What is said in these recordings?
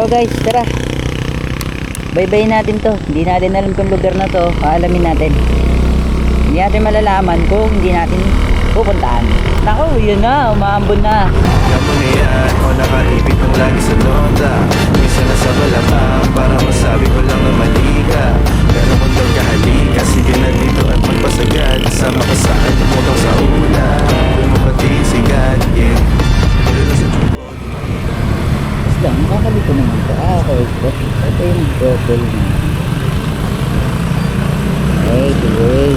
So guys, tara. Baybayin natin to. Hindi natin alam kung lugar na to. Paalamin natin. Hindi natin malalaman kung hindi natin pupuntahan. Naku, yun na. Umaambon na. Alam mo na yan, o nakaipit ng lagi sa londa. Minsan nasa balakang para masabi ko lang na mali ka. Pero kung daw kahalika, sige na dito at magpasagad. Sama ka sa akin, tumutong sa ulan. Lumapatin sigad, yeah. Isla, makakalito naman ito. Okay. Ito yung bottle na. Okay, two-way.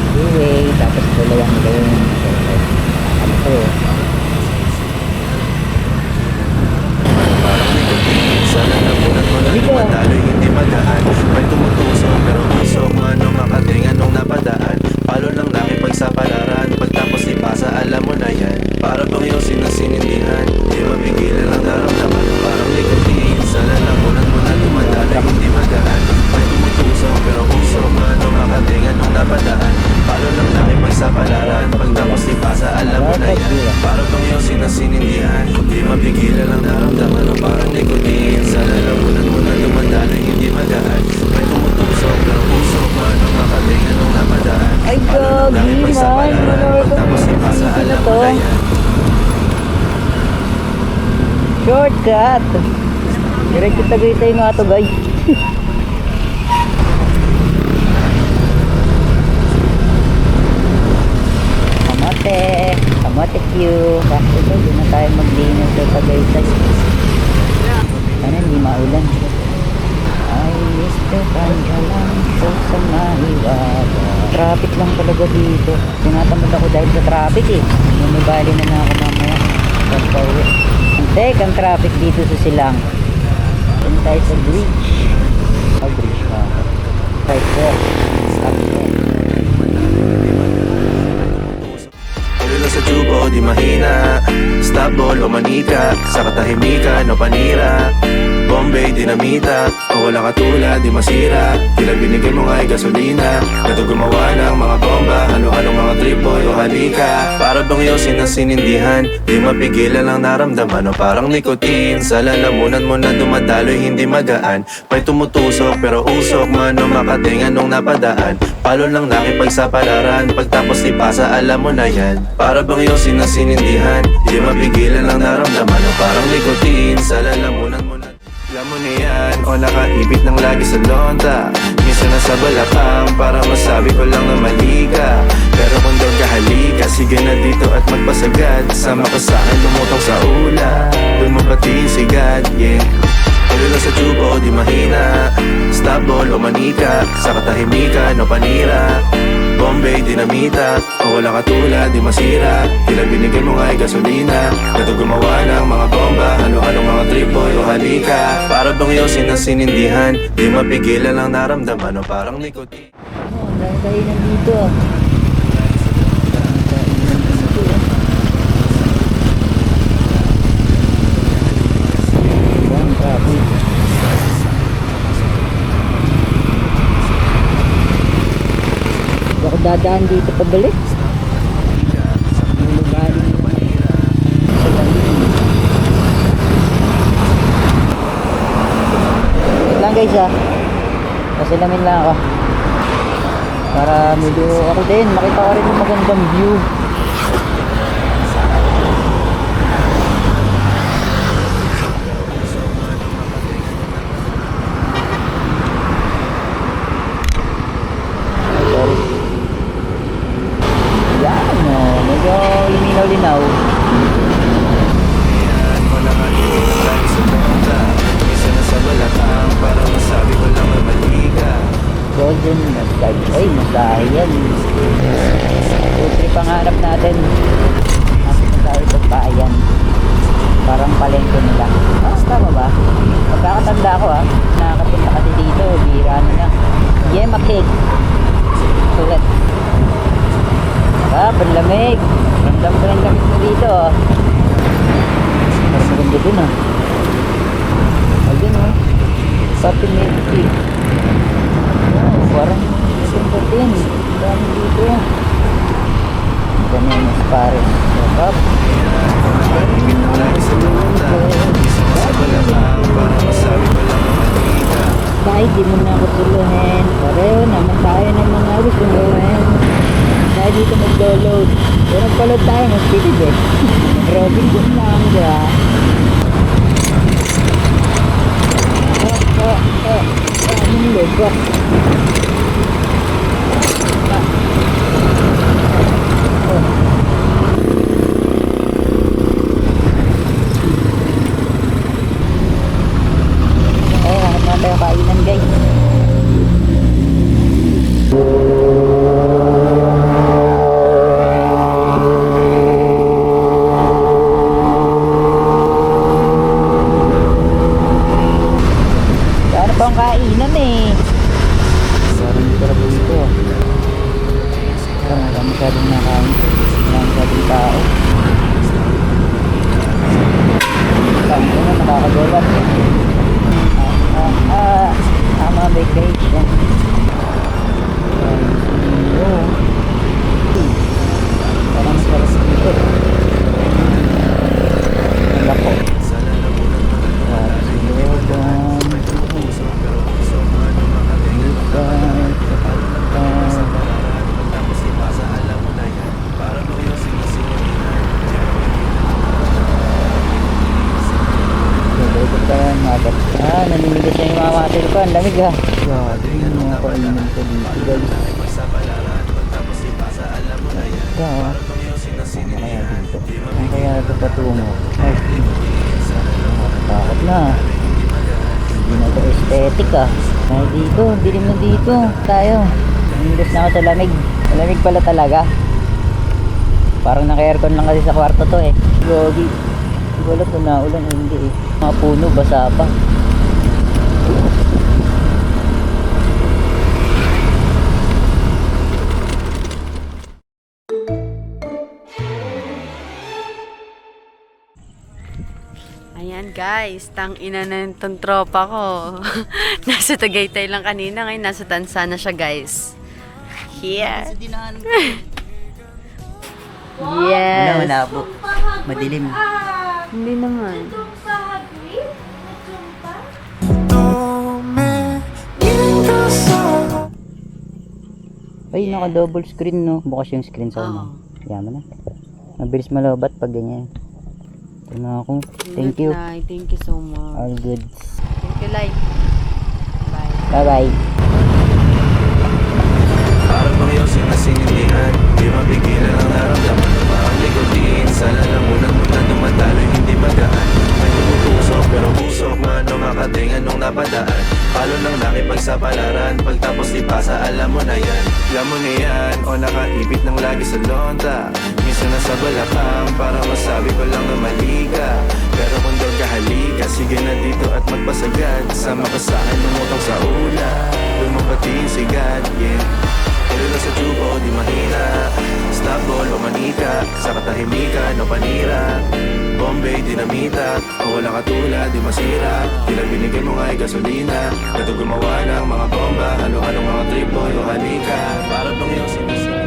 Two-way. Tapos dalawang lane. Ano to? Sana napunan mo na tumatalo, hindi magaan. May tumutusok pero usok, ano makating anong napadaan. Palo lang nakipagsapalaran, pagtapos ipasa alam mo na yan. Para bang yung sinasintindihan, di mapigilan ang daramdaman. Parang likutin, sana napunan mo na tumatalo, hindi magaan. May tumutusok pero usok, ano makating anong napadaan. Palo lang nakipagsapalaran, pagtapos ipasa alam mo na yan. Para bang yung sinasintindihan, di mapigilan ang daramdaman. Parang likutin, sana napunan mo na tumatalo, hindi magaan. May tumutusok pero usok, ano makating anong napadaan. Ay, gagi man. Pagtapos ipasa alam mo na yan. Shortcut. Diretso Tagaytay nga to guys. Kamote Q. Kasi ito, doon na tayo maglinis sa Tagaytay. Sana hindi maulan. Ay, Esteban ka lang po sa mahiwaga. Traffic lang talaga dito. Tinatamad ako dahil sa traffic eh. Bumibali na ako mamaya. Pagpauwi. Antek ang traffic dito sa Silang. Doon tayo sa bridge. Bridge ka. Right there. Stop there. Ulo sa tubo, di mahina. Stop ball o manika. Sa katahimikan o panira. Bombay, dinamita. O wala katulad, di masira. Tila binigay mo nga'y gasolina. Gato gumawa ng mga bomba. Halo-halong mga tripoy o halika. Para bang yosin ang sinindihan. Di mapigilan ang naramdaman. O parang nikotin. Sa lalamunan mo na dumadaloy, hindi magaan. May tumutusok pero usok man o makating anong napadaan. Palo lang nakipagsapalaran. Pagtapos ipasa alam mo na yan. Para bang yosin ang sinindihan. Di mapigilan ang naramdaman. O parang nikotin. Sa lalamunan mo na. Alam mo na yan, o nakaipit ng lagi sa londa. Minsan nasa balakang para masabi ko lang na mali ka. Pero kung daw kahalika, sige na dito at magpasagad. Sama ka sa akin, lumutong sa ulan. Doon mo pati sigad, yeah. Ulo sa tubo, di mahina. Stop ball o manika. Sa katahimikan o panira. Bombay, dinamita. O wala katulad, di masira. Tila binigay mo nga'y gasolina. Gato gumawa ng mga bomba. Halo-halong mga tripoy o halika. Para bang yosin ang sinindihan. Di mapigilan ang naramdaman. O parang nikotin. Oh, dahil tayo nandito. Ako dadaan dito pabalik. Yung lugar sa Lamin. Wait lang guys kasi lamin lang ako para medyo ako din makita ko rin yung magandang view. Medyo luminaw-linaw. O nakaipit ng lagi sa londa. Minsan nasa balakang para masabi ko lang na mali ka. Golden massage. Ay, masahe yan. Putri pangarap natin. Kasi masahe pagpaayan. Parang palengke nila. Tama ba? Magkakatanda ko nakakapunta kasi dito. Bira na lang. Yema cake. Sulat. Panlamig. Ramdam ko yung lamig mo dito Parang maganda dun Ayun Papi milk tea. Parang maganda din. Dami dito Ganyan mas pare. Sarap. hindi mo na ako tuluhin. Pareho naman tayo ng mga gusto gawin. Tayo dito mag-download. Pero nagpaload tayo, mag-speed eh. Robin Hood lang, di ba? Anong logo? Ay, hanap na tayo kainan guys. Ano pang kainan eh? Sarang sarap dito. Wala masyadong nakain. Wala masyadong tao. Tama na, nakakagulat. Tama vacation. Parang sarap dito. Wala ko. Naninigas na yung mga water ko. Ang lamig ha. Grabe yung mga kainan ko dito guys. Ano kaya dito? Ano kaya ito patungo? Ay, takot na. Hindi na ito aesthetic ah. Ay dito, dilim na dito. Tayo. Naninigas na ako sa lamig. Malamig pala talaga. Parang naka-aircon lang kasi sa kwarto to eh. Gogi. Hindi ko alam kung naulan o hindi eh. Mga puno, basa pa. Ayan guys, tang ina na itong tropa ko. Nasa Tagaytay lang kanina, ngayon nasa Tansa na siya guys. Here. Yes. Wala po. Madilim. Hindi naman. Ay, naka double screen no. Bukas yung screen sa una. Yaman na. Mabilis malobat pag ganyan. Ito na ako. Thank you. Nay, thank you so much. All good. Thank you, Lai. Bye. Bye bye. Parang bang iyong sinasintindihan, di mapigilan ang naramdaman. Parang likotin, sa lalamunan mo na dumatalo, hindi magaan. May tumutusok, pero pusok man o makating anong napadaan. Palo lang nakipagsapalaran, pagtapos ipasa, alam mo na yan. Alam mo na yan, o nakaipit ng lagi sa lonta. Minsan nasa balakang, para masabi ko lang na mali ka. Pero kung doon ka halika, sige na dito at magpasagad. Sama ka sa akin, lumutang sa ula, doon mo pati yung sigat, yeah. Pero sa tubo, di mahina. Stop ball o manika, sa katahimikan o panira. Bombay, dinamita, o wala katulad, di masira. Tila binigay mo nga ay gasolina. Kato gumawa ng mga bomba, halo-halong mga trip boy o halika. Para bang iyong sinisira.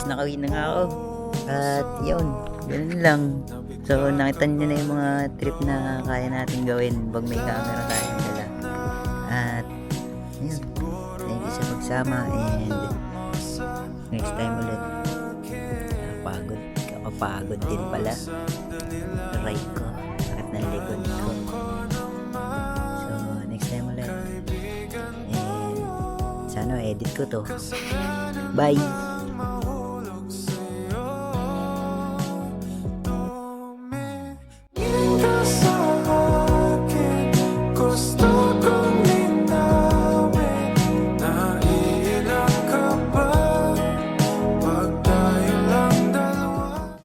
Nakauwi na nga ako. At yun, ganun lang. So nakita nyo na yung mga trip na kaya natin gawin pag may camera tayong dala. At yun, thank you sa pagsama and next time ulit. Kapapagod din pala. Ride ko, sakit ng likod ko. So next time ulit. And sana edit ko to. Bye!